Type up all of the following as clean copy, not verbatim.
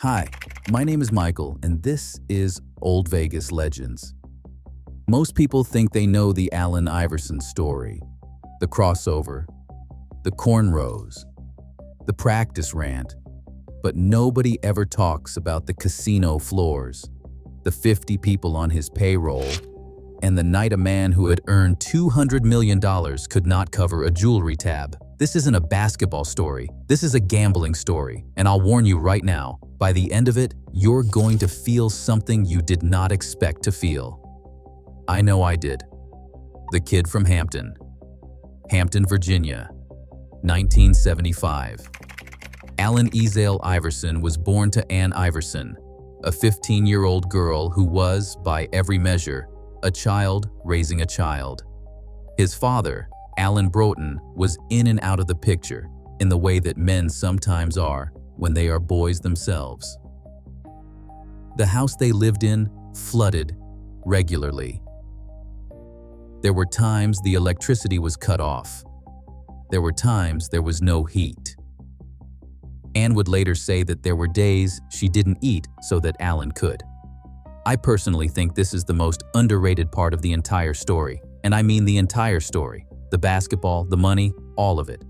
Hi, my name is Michael, and this is Old Vegas Legends. Most people think they know the Allen Iverson story, the crossover, the cornrows, the practice rant, but nobody ever talks about the casino floors, the 50 people on his payroll, and the night a man who had earned $200 million could not cover a jewelry tab. This isn't a basketball story, this is a gambling story, and I'll warn you right now, by the end of it, you're going to feel something you did not expect to feel. I know I did. The kid from Hampton, Virginia, 1975. Allen Iverson was born to Ann Iverson, a 15-year-old girl who was, by every measure, a child raising a child. His father, Alan Broughton, was in and out of the picture in the way that men sometimes are when they are boys themselves. The house they lived in flooded regularly. There were times the electricity was cut off. There were times there was no heat. Anne would later say that there were days she didn't eat so that Alan could. I personally think this is the most underrated part of the entire story, and I mean the entire story. The basketball, the money, all of it.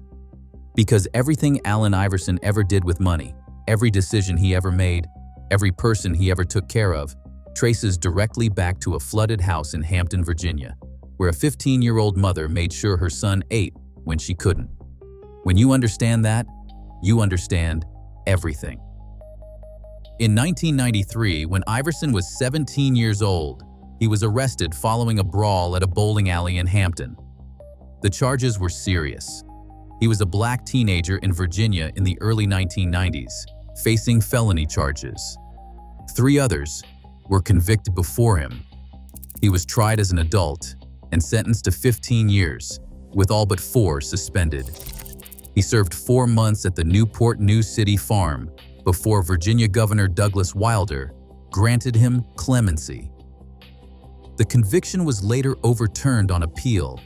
Because everything Allen Iverson ever did with money, every decision he ever made, every person he ever took care of, traces directly back to a flooded house in Hampton, Virginia, where a 15-year-old mother made sure her son ate when she couldn't. When you understand that, you understand everything. In 1993, when Iverson was 17 years old, he was arrested following a brawl at a bowling alley in Hampton. The charges were serious. He was a black teenager in Virginia in the early 1990s, facing felony charges. 3 others were convicted before him. He was tried as an adult and sentenced to 15 years, with all but 4 suspended. He served 4 months at the Newport News City farm before Virginia Governor Douglas Wilder granted him clemency. The conviction was later overturned on appeal.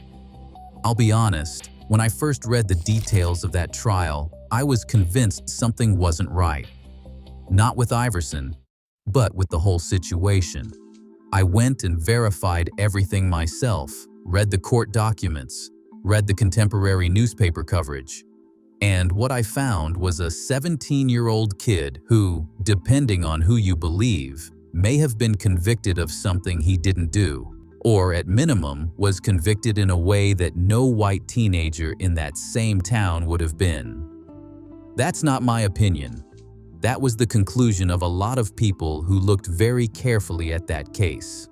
I'll be honest, when I first read the details of that trial, I was convinced something wasn't right. Not with Iverson, but with the whole situation. I went and verified everything myself, read the court documents, read the contemporary newspaper coverage. And what I found was a 17-year-old kid who, depending on who you believe, may have been convicted of something he didn't do, or at minimum was convicted in a way that no white teenager in that same town would have been. That's not my opinion. That was the conclusion of a lot of people who looked very carefully at that case.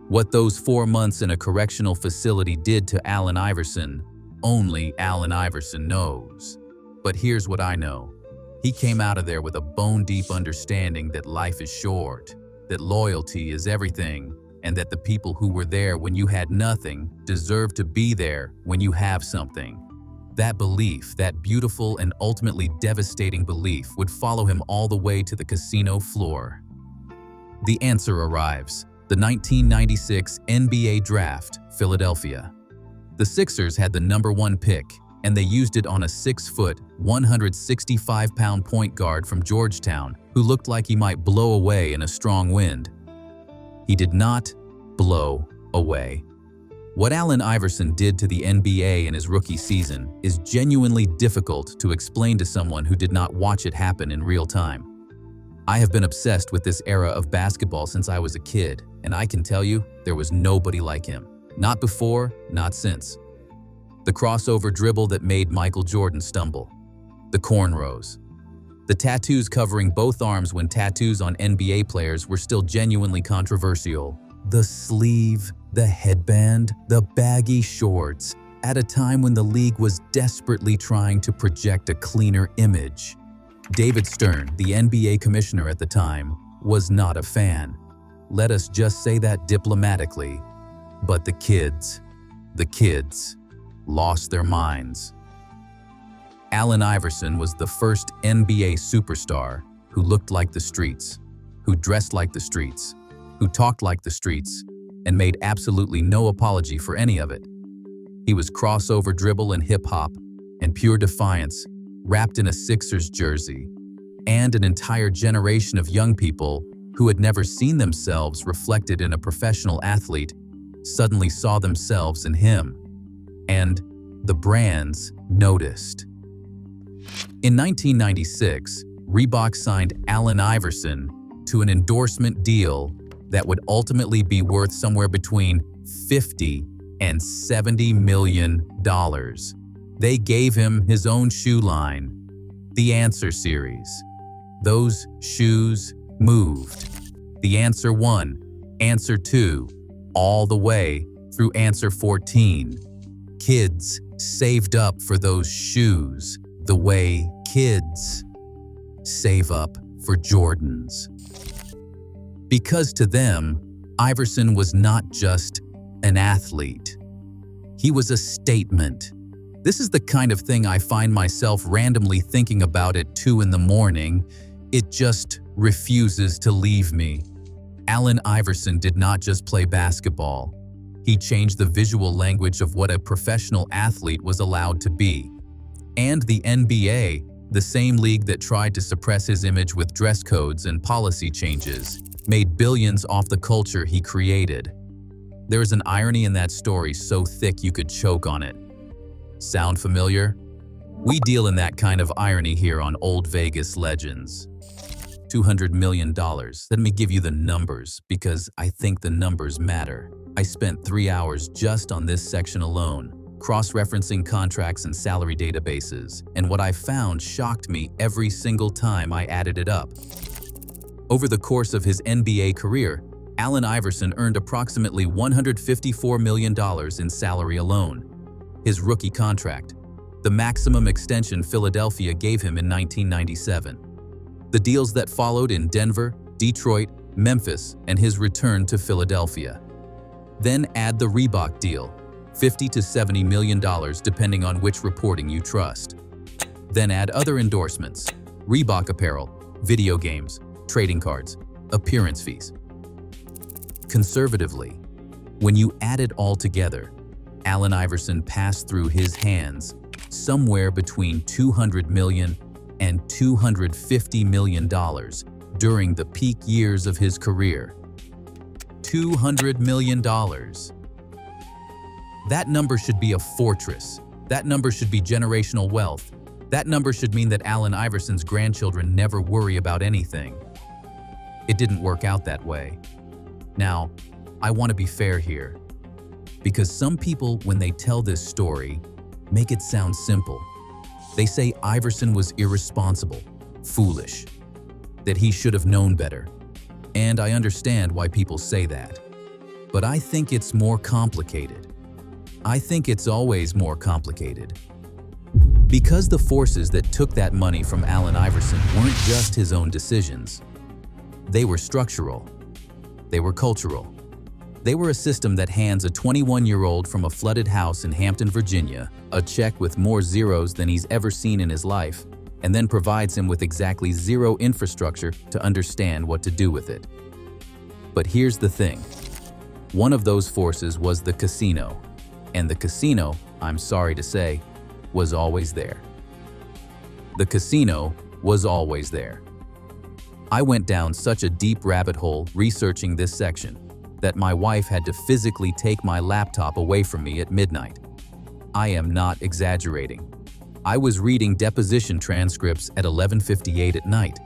What those 4 months in a correctional facility did to Allen Iverson, only Allen Iverson knows. But here's what I know. He came out of there with a bone-deep understanding that life is short, that loyalty is everything, and that the people who were there when you had nothing deserve to be there when you have something. That belief, that beautiful and ultimately devastating belief, would follow him all the way to the casino floor. The answer arrives. The 1996 NBA Draft, Philadelphia. The Sixers had the #1 pick, and they used it on a 6-foot, 165-pound point guard from Georgetown who looked like he might blow away in a strong wind. He did not blow away. What Allen Iverson did to the NBA in his rookie season is genuinely difficult to explain to someone who did not watch it happen in real time. I have been obsessed with this era of basketball since I was a kid, and I can tell you there was nobody like him. Not before, not since. The crossover dribble that made Michael Jordan stumble. The cornrows. The tattoos covering both arms when tattoos on NBA players were still genuinely controversial. The sleeve, the headband, the baggy shorts, at a time when the league was desperately trying to project a cleaner image. David Stern, the NBA commissioner at the time, was not a fan. Let us just say that diplomatically. But the kids lost their minds. Allen Iverson was the first NBA superstar who looked like the streets, who dressed like the streets, who talked like the streets, and made absolutely no apology for any of it. He was crossover dribble and hip-hop and pure defiance, wrapped in a Sixers jersey. and an entire generation of young people who had never seen themselves reflected in a professional athlete suddenly saw themselves in him, and the brands noticed. In 1996, Reebok signed Allen Iverson to an endorsement deal that would ultimately be worth somewhere between $50 and $70 million. They gave him his own shoe line, the Answer series. Those shoes moved. The Answer 1, Answer 2, all the way through Answer 14. Kids saved up for those shoes the way kids save up for Jordans. Because to them, Iverson was not just an athlete. He was a statement. This is the kind of thing I find myself randomly thinking about at 2 in the morning. It just refuses to leave me. Allen Iverson did not just play basketball. He changed the visual language of what a professional athlete was allowed to be. And the NBA, the same league that tried to suppress his image with dress codes and policy changes, made billions off the culture he created. There is an irony in that story so thick you could choke on it. Sound familiar? We deal in that kind of irony here on Old Vegas Legends. $200 million. Let me give you the numbers because I think the numbers matter. I spent 3 hours just on this section alone, cross-referencing contracts and salary databases, and what I found shocked me every single time I added it up. Over the course of his NBA career, Allen Iverson earned approximately $154 million in salary alone. His rookie contract, the maximum extension Philadelphia gave him in 1997. The deals that followed in Denver, Detroit, Memphis, and his return to Philadelphia. Then add the Reebok deal, $50 to $70 million depending on which reporting you trust. Then add other endorsements, Reebok apparel, video games, trading cards, appearance fees. Conservatively, when you add it all together, Allen Iverson passed through his hands somewhere between $200 million and $250 million during the peak years of his career. $200 million. That number should be a fortress. That number should be generational wealth. That number should mean that Allen Iverson's grandchildren never worry about anything. It didn't work out that way. Now, I want to be fair here, because some people, when they tell this story, make it sound simple. They say Iverson was irresponsible, foolish, that he should have known better. And I understand why people say that. But I think it's more complicated. I think it's always more complicated. Because the forces that took that money from Allen Iverson weren't just his own decisions. They were structural. They were cultural. They were a system that hands a 21-year-old from a flooded house in Hampton, Virginia, a check with more zeros than he's ever seen in his life, and then provides him with exactly zero infrastructure to understand what to do with it. But here's the thing. One of those forces was the casino, and the casino, I'm sorry to say, was always there. The casino was always there. I went down such a deep rabbit hole researching this section that my wife had to physically take my laptop away from me at midnight. I am not exaggerating. I was reading deposition transcripts at 11:58 at night.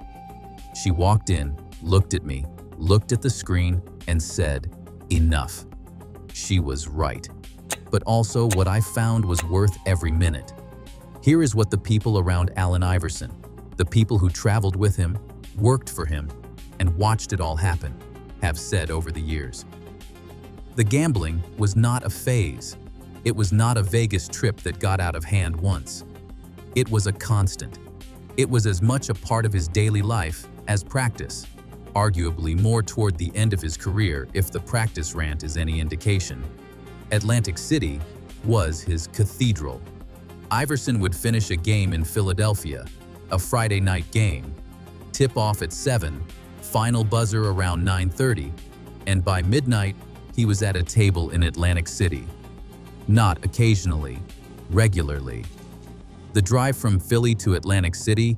She walked in, looked at me, looked at the screen, and said, "Enough." She was right. But also what I found was worth every minute. Here is what the people around Allen Iverson, the people who traveled with him, worked for him, and watched it all happen, have said over the years. The gambling was not a phase. It was not a Vegas trip that got out of hand once. It was a constant. It was as much a part of his daily life as practice, arguably more toward the end of his career if the practice rant is any indication. Atlantic City was his cathedral. Iverson would finish a game in Philadelphia, a Friday night game, tip-off at 7, final buzzer around 9:30, and by midnight, he was at a table in Atlantic City. Not occasionally, regularly. The drive from Philly to Atlantic City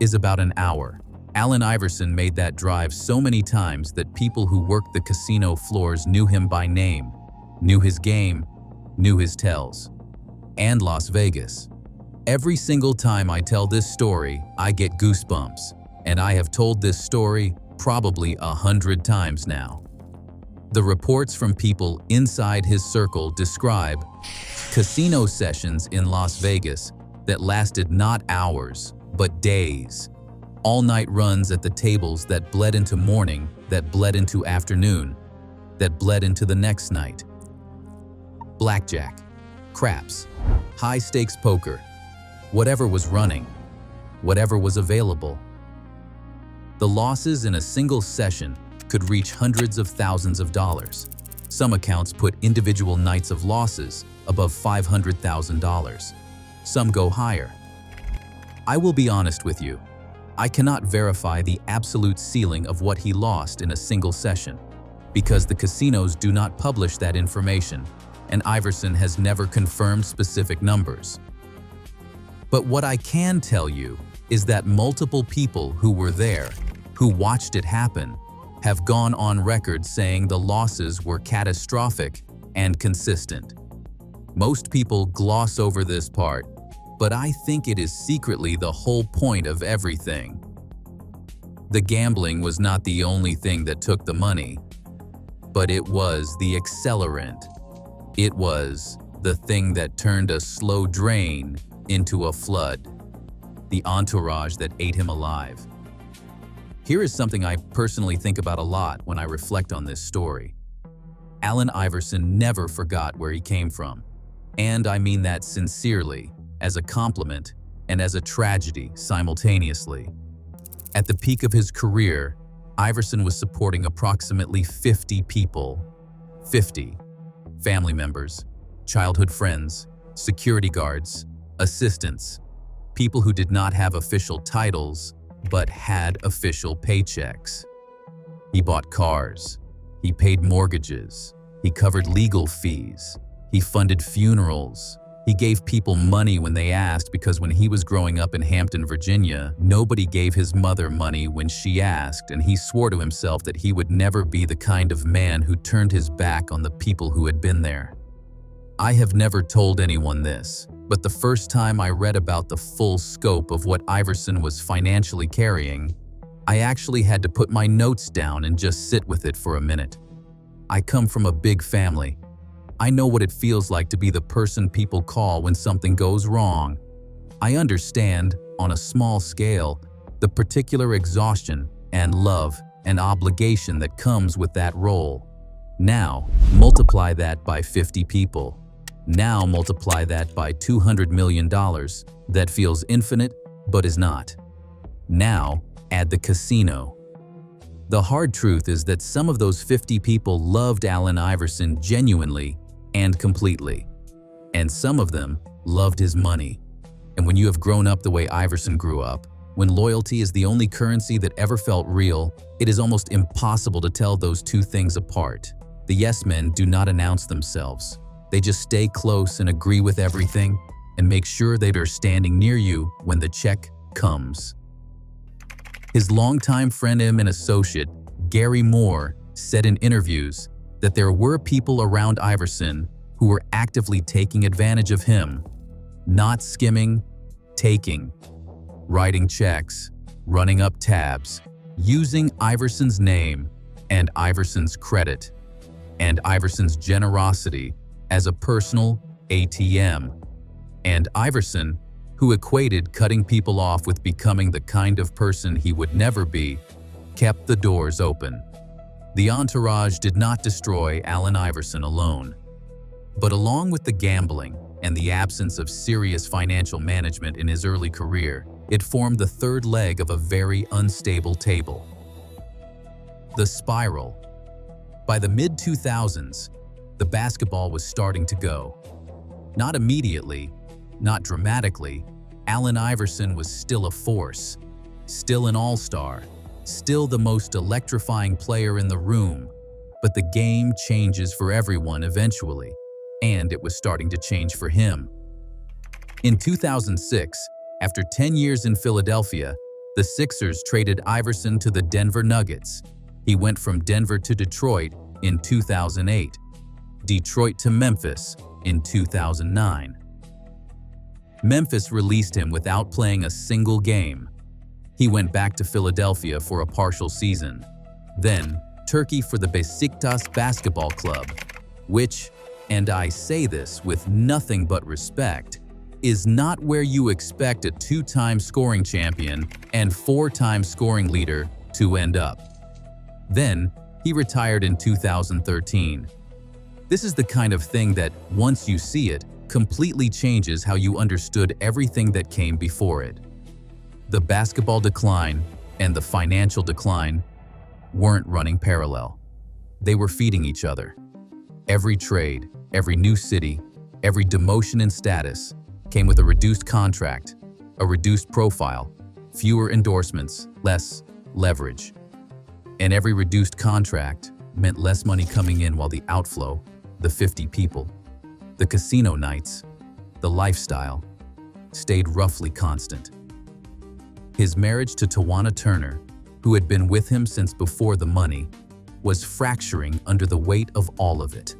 is about an hour. Allen Iverson made that drive so many times that people who worked the casino floors knew him by name, knew his game, knew his tells. And Las Vegas. Every single time I tell this story, I get goosebumps, and I have told this story probably 100 times now. The reports from people inside his circle describe casino sessions in Las Vegas that lasted not hours, but days. All-night runs at the tables that bled into morning, that bled into afternoon, that bled into the next night. Blackjack, craps, high-stakes poker, whatever was running, whatever was available. The losses in a single session could reach hundreds of thousands of dollars. Some accounts put individual nights of losses above $500,000. Some go higher. I will be honest with you. I cannot verify the absolute ceiling of what he lost in a single session, because the casinos do not publish that information, and Iverson has never confirmed specific numbers. But what I can tell you is that multiple people who were there, who watched it happen, have gone on record saying the losses were catastrophic and consistent. Most people gloss over this part, but I think it is secretly the whole point of everything. The gambling was not the only thing that took the money, but it was the accelerant. It was the thing that turned a slow drain into a flood, the entourage that ate him alive. Here is something I personally think about a lot when I reflect on this story. Allen Iverson never forgot where he came from, and I mean that sincerely, as a compliment and as a tragedy simultaneously. At the peak of his career, Iverson was supporting approximately 50 people. 50 family members, childhood friends, security guards, assistants, people who did not have official titles but had official paychecks. He bought cars, he paid mortgages, he covered legal fees, he funded funerals, he gave people money when they asked, because when he was growing up in Hampton, Virginia, nobody gave his mother money when she asked, and he swore to himself that he would never be the kind of man who turned his back on the people who had been there. I have never told anyone this, but the first time I read about the full scope of what Iverson was financially carrying, I actually had to put my notes down and just sit with it for a minute. I come from a big family. I know what it feels like to be the person people call when something goes wrong. I understand, on a small scale, the particular exhaustion and love and obligation that comes with that role. Now, multiply that by 50 people. Now multiply that by $200 million. That feels infinite, but is not. Now, add the casino. The hard truth is that some of those 50 people loved Allen Iverson genuinely and completely. And some of them loved his money. And when you have grown up the way Iverson grew up, when loyalty is the only currency that ever felt real, it is almost impossible to tell those two things apart. The yes men do not announce themselves. They just stay close and agree with everything and make sure they are standing near you when the check comes. His longtime friend and associate, Gary Moore, said in interviews that there were people around Iverson who were actively taking advantage of him, not skimming, taking, writing checks, running up tabs, using Iverson's name and Iverson's credit and Iverson's generosity as a personal ATM. And Iverson, who equated cutting people off with becoming the kind of person he would never be, kept the doors open. The entourage did not destroy Allen Iverson alone. But along with the gambling and the absence of serious financial management in his early career, it formed the third leg of a very unstable table. The spiral. By the mid-2000s, the basketball was starting to go. Not immediately, not dramatically, Allen Iverson was still a force, still an all-star, still the most electrifying player in the room, but the game changes for everyone eventually, and it was starting to change for him. In 2006, after 10 years in Philadelphia, The Sixers traded Iverson to the Denver Nuggets. He went from Denver to Detroit in 2008, Detroit to Memphis in 2009. Memphis released him without playing a single game. He went back to Philadelphia for a partial season. Then, Turkey for the Besiktas basketball club, which, and I say this with nothing but respect, is not where you expect a two-time scoring champion and four-time scoring leader to end up. Then, he retired in 2013. This is the kind of thing that, once you see it, completely changes how you understood everything that came before it. The basketball decline and the financial decline weren't running parallel. They were feeding each other. Every trade, every new city, every demotion in status came with a reduced contract, a reduced profile, fewer endorsements, less leverage. And every reduced contract meant less money coming in, while the outflow, the 50 people, the casino nights, the lifestyle, stayed roughly constant. His marriage to Tawana Turner, who had been with him since before the money, was fracturing under the weight of all of it.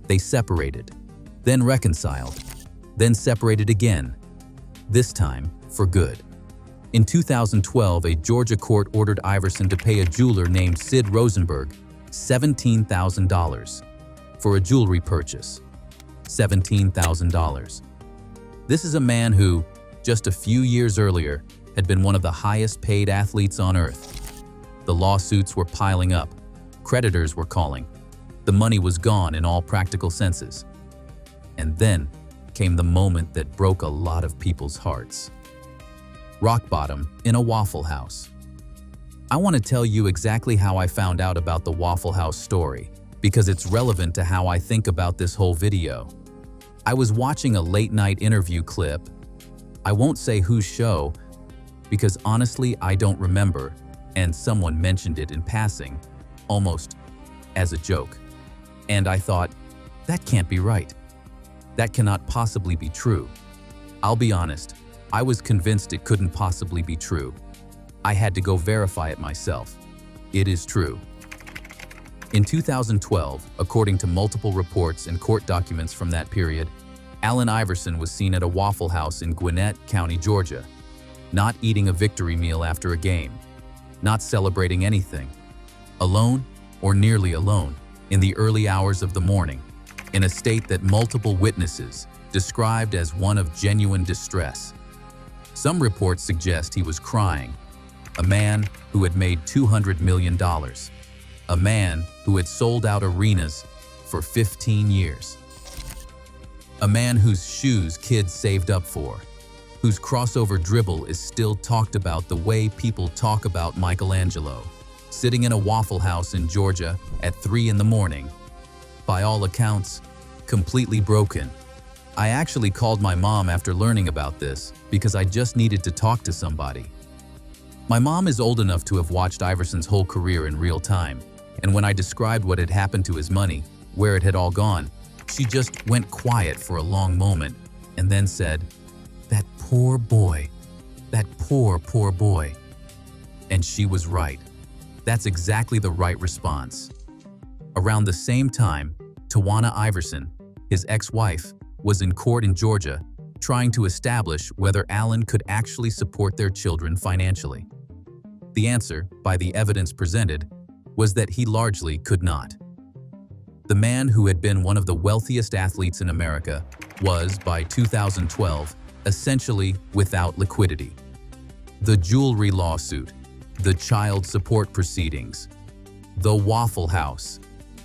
They separated, then reconciled, then separated again, this time for good. In 2012, a Georgia court ordered Iverson to pay a jeweler named Sid Rosenberg $17,000 for a jewelry purchase. $17,000. This is a man who, just a few years earlier, had been one of the highest-paid athletes on earth. The lawsuits were piling up. Creditors were calling. The money was gone in all practical senses. And then came the moment that broke a lot of people's hearts. Rock bottom in a Waffle House. I want to tell you exactly how I found out about the Waffle House story, because it's relevant to how I think about this whole video. I was watching a late-night interview clip. I won't say whose show, because honestly I don't remember, and someone mentioned it in passing, almost as a joke. And I thought, that can't be right. That cannot possibly be true. I'll be honest, I was convinced it couldn't possibly be true. I had to go verify it myself. It is true. In 2012, according to multiple reports and court documents from that period, Allen Iverson was seen at a Waffle House in Gwinnett County, Georgia, not eating a victory meal after a game, not celebrating anything, alone or nearly alone in the early hours of the morning, in a state that multiple witnesses described as one of genuine distress. Some reports suggest he was crying, a man who had made $200 million, a man who had sold out arenas for 15 years, a man whose shoes kids saved up for, whose crossover dribble is still talked about the way people talk about Michelangelo, sitting in a Waffle House in Georgia at 3 in the morning, by all accounts, completely broken. I actually called my mom after learning about this because I just needed to talk to somebody. My mom is old enough to have watched Iverson's whole career in real time, and when I described what had happened to his money, where it had all gone, she just went quiet for a long moment and then said, "That poor boy, that poor boy." And she was right. That's exactly the right response. Around the same time, Tawana Iverson, his ex-wife, was in court in Georgia trying to establish whether Allen could actually support their children financially. The answer, by the evidence presented, was that he largely could not. The man who had been one of the wealthiest athletes in America was, by 2012, essentially without liquidity. The jewelry lawsuit, the child support proceedings, the Waffle House.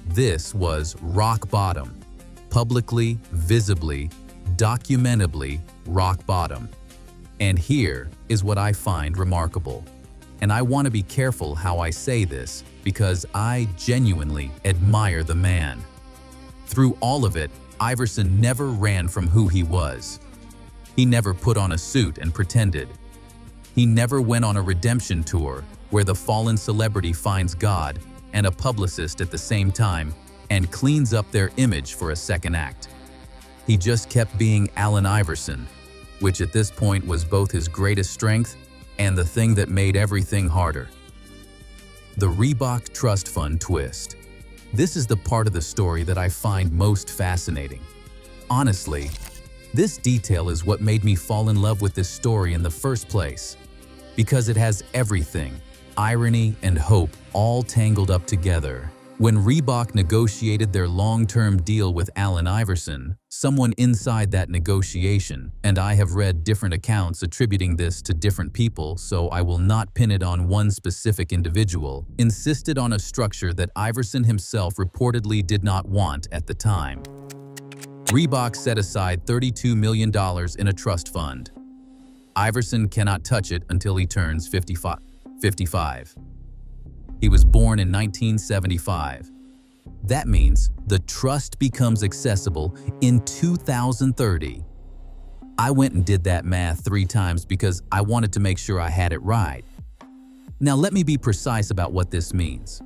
This was rock bottom, publicly, visibly, documentably rock bottom. And here is what I find remarkable. And I want to be careful how I say this because I genuinely admire the man. Through all of it, Iverson never ran from who he was. He never put on a suit and pretended. He never went on a redemption tour where the fallen celebrity finds God and a publicist at the same time and cleans up their image for a second act. He just kept being Allen Iverson, which at this point was both his greatest strength And the thing that made everything harder. The Reebok Trust Fund twist. This is the part of the story that I find most fascinating. Honestly, this detail is what made me fall in love with this story in the first place. Because it has everything, irony and hope, all tangled up together. When Reebok negotiated their long-term deal with Allen Iverson, someone inside that negotiation, and I have read different accounts attributing this to different people, so I will not pin it on one specific individual, insisted on a structure that Iverson himself reportedly did not want at the time. Reebok set aside $32 million in a trust fund. Iverson cannot touch it until he turns 55. He was born in 1975. That means the trust becomes accessible in 2030. I went and did that math 3 times because I wanted to make sure I had it right. Now let me be precise about what this means.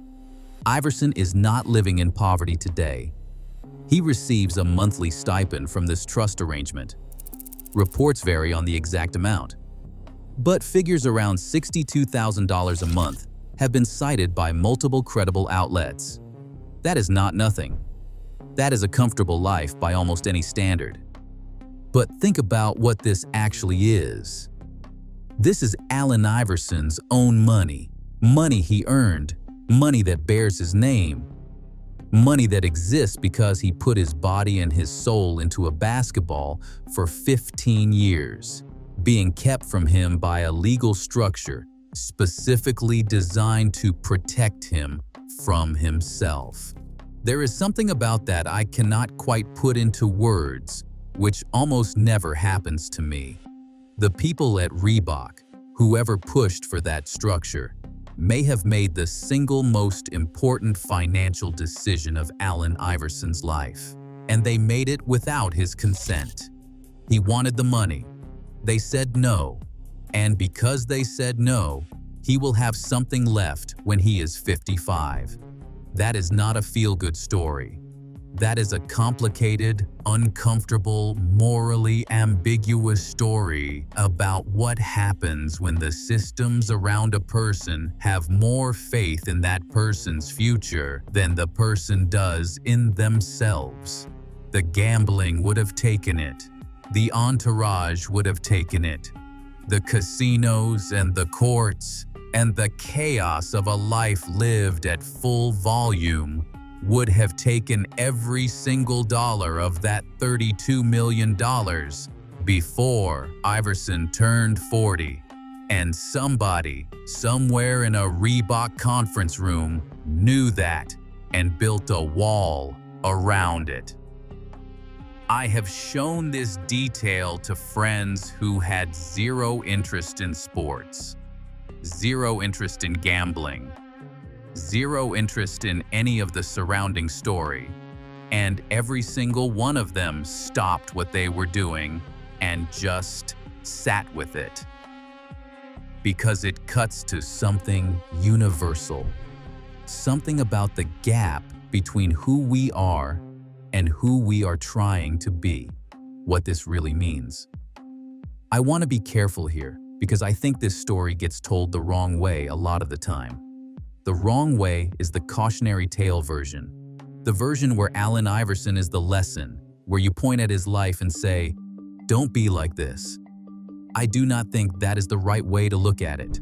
Iverson is not living in poverty today. He receives a monthly stipend from this trust arrangement. Reports vary on the exact amount, but figures around $62,000 a month have been cited by multiple credible outlets. That is not nothing. That is a comfortable life by almost any standard. But think about what this actually is. This is Allen Iverson's own money, money he earned, money that bears his name, money that exists because he put his body and his soul into a basketball for 15 years, being kept from him by a legal structure specifically designed to protect him from himself. There is something about that I cannot quite put into words, which almost never happens to me. The people at Reebok, whoever pushed for that structure, may have made the single most important financial decision of Allen Iverson's life, and they made it without his consent. He wanted the money. They said no, and because they said no, he will have something left when he is 55. That is not a feel-good story. That is a complicated, uncomfortable, morally ambiguous story about what happens when the systems around a person have more faith in that person's future than the person does in themselves. The gambling would have taken it. The entourage would have taken it. The casinos and the courts and the chaos of a life lived at full volume would have taken every single dollar of that $32 million before Iverson turned 40. And somebody, somewhere in a Reebok conference room, knew that and built a wall around it. I have shown this detail to friends who had zero interest in sports, zero interest in gambling, zero interest in any of the surrounding story, and every single one of them stopped what they were doing and just sat with it. Because it cuts to something universal, something about the gap between who we are and who we are trying to be, what this really means. I want to be careful here because I think this story gets told the wrong way a lot of the time. The wrong way is the cautionary tale version, the version where Allen Iverson is the lesson, where you point at his life and say, "Don't be like this." I do not think that is the right way to look at it.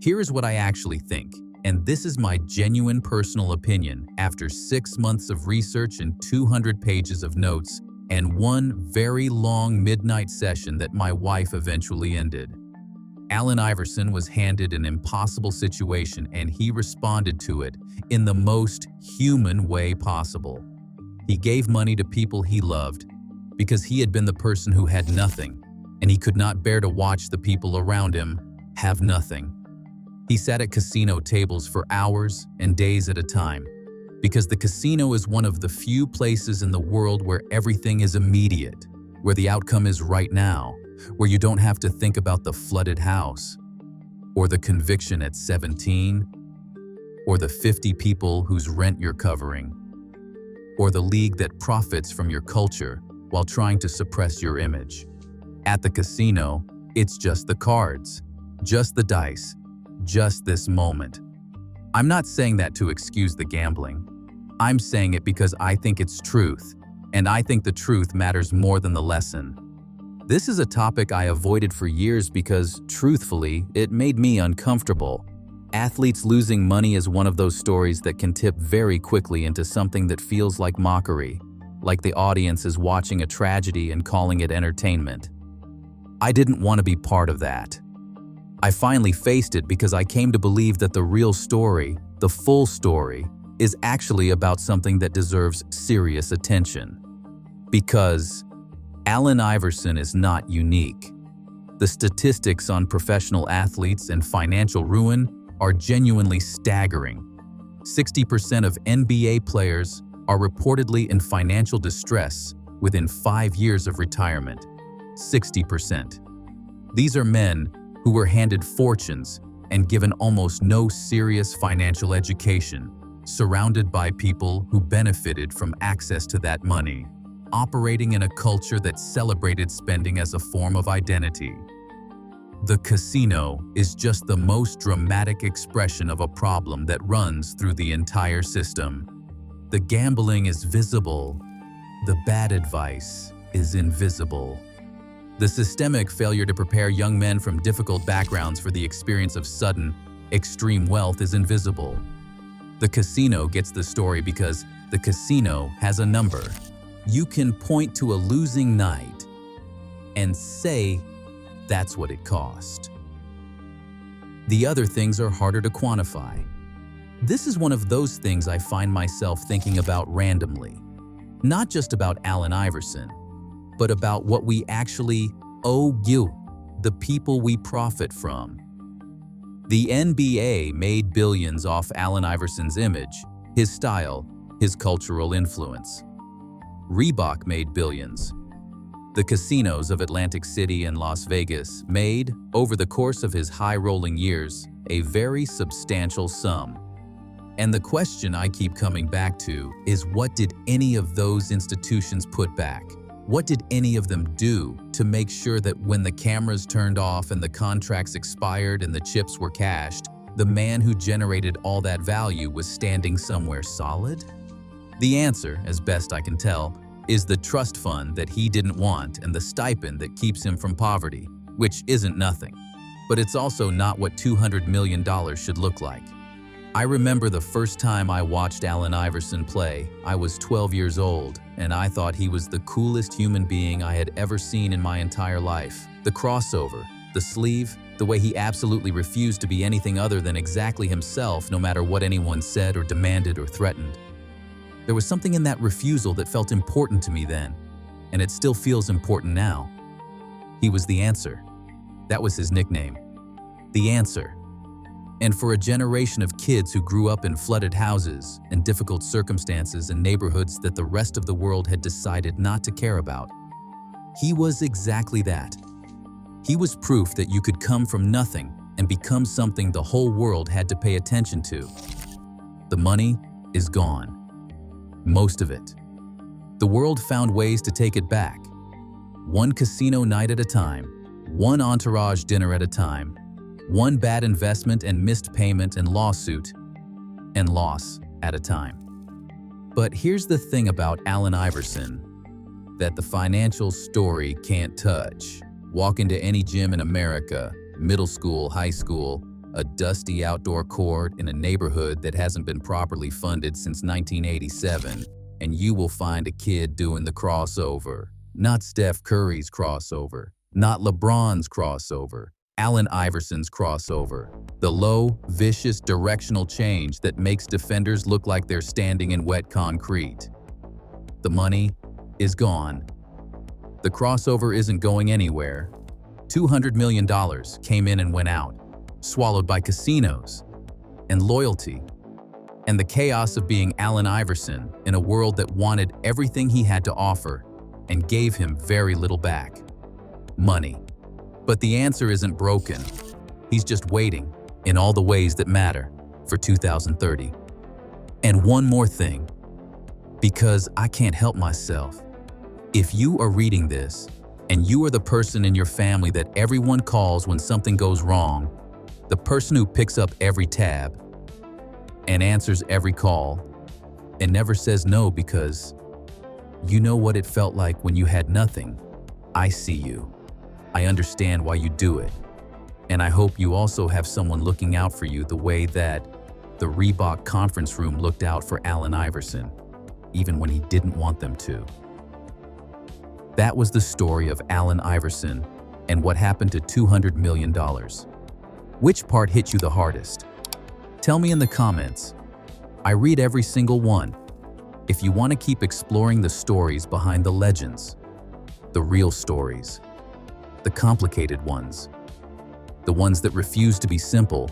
Here is what I actually think, and this is my genuine personal opinion after 6 months of research and 200 pages of notes and one very long midnight session that my wife eventually ended. Allen Iverson was handed an impossible situation and he responded to it in the most human way possible. He gave money to people he loved because he had been the person who had nothing, and he could not bear to watch the people around him have nothing. He sat at casino tables for hours and days at a time because the casino is one of the few places in the world where everything is immediate, where the outcome is right now, where you don't have to think about the flooded house, or the conviction at 17, or the 50 people whose rent you're covering, or the league that profits from your culture while trying to suppress your image. At the casino, it's just the cards. Just the dice. Just this moment. I'm not saying that to excuse the gambling. I'm saying it because I think it's truth, and I think the truth matters more than the lesson. This is a topic I avoided for years because, truthfully, it made me uncomfortable. Athletes losing money is one of those stories that can tip very quickly into something that feels like mockery, like the audience is watching a tragedy and calling it entertainment. I didn't want to be part of that. I finally faced it because I came to believe that the real story, the full story, is actually about something that deserves serious attention. Because Allen Iverson is not unique. The statistics on professional athletes and financial ruin are genuinely staggering. 60% of NBA players are reportedly in financial distress within 5 years of retirement. 60%. These are men who were handed fortunes and given almost no serious financial education, surrounded by people who benefited from access to that money, operating in a culture that celebrated spending as a form of identity. The casino is just the most dramatic expression of a problem that runs through the entire system. The gambling is visible. The bad advice is invisible. The systemic failure to prepare young men from difficult backgrounds for the experience of sudden, extreme wealth is invisible. The casino gets the story because the casino has a number. You can point to a losing night and say that's what it cost. The other things are harder to quantify. This is one of those things I find myself thinking about randomly. Not just about Allen Iverson, but about what we actually owe you, the people we profit from. The NBA made billions off Allen Iverson's image, his style, his cultural influence. Reebok made billions. The casinos of Atlantic City and Las Vegas made, over the course of his high-rolling years, a very substantial sum. And the question I keep coming back to is, what did any of those institutions put back? What did any of them do to make sure that when the cameras turned off and the contracts expired and the chips were cashed, the man who generated all that value was standing somewhere solid? The answer, as best I can tell, is the trust fund that he didn't want and the stipend that keeps him from poverty, which isn't nothing. But it's also not what $200 million should look like. I remember the first time I watched Allen Iverson play. I was 12 years old, and I thought he was the coolest human being I had ever seen in my entire life. The crossover, the sleeve, the way he absolutely refused to be anything other than exactly himself no matter what anyone said or demanded or threatened. There was something in that refusal that felt important to me then, and it still feels important now. He was the answer. That was his nickname. The answer. And for a generation of kids who grew up in flooded houses and difficult circumstances in neighborhoods that the rest of the world had decided not to care about, he was exactly that. He was proof that you could come from nothing and become something the whole world had to pay attention to. The money is gone. Most of it. The world found ways to take it back. One casino night at a time, one entourage dinner at a time, one bad investment and missed payment and lawsuit and loss at a time. But here's the thing about Allen Iverson that the financial story can't touch. Walk into any gym in America, middle school, high school, a dusty outdoor court in a neighborhood that hasn't been properly funded since 1987, and you will find a kid doing the crossover. Not Steph Curry's crossover, not LeBron's crossover, Allen Iverson's crossover. The low, vicious directional change that makes defenders look like they're standing in wet concrete. The money is gone. The crossover isn't going anywhere. $200 million came in and went out, swallowed by casinos and loyalty and the chaos of being Allen Iverson in a world that wanted everything he had to offer and gave him very little back. Money. But the answer isn't broken. He's just waiting, in all the ways that matter, for 2030. And one more thing, because I can't help myself. If you are reading this, And you are the person in your family that everyone calls when something goes wrong, the person who picks up every tab and answers every call and never says no because you know what it felt like when you had nothing. I see you. I understand why you do it. And I hope you also have someone looking out for you the way that the Reebok conference room looked out for Allen Iverson, even when he didn't want them to. That was the story of Allen Iverson and what happened to $200 million. Which part hit you the hardest? Tell me in the comments. I read every single one. If you want to keep exploring the stories behind the legends, the real stories, the complicated ones, the ones that refuse to be simple,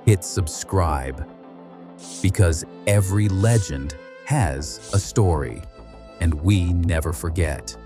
hit subscribe. Because every legend has a story, and we never forget.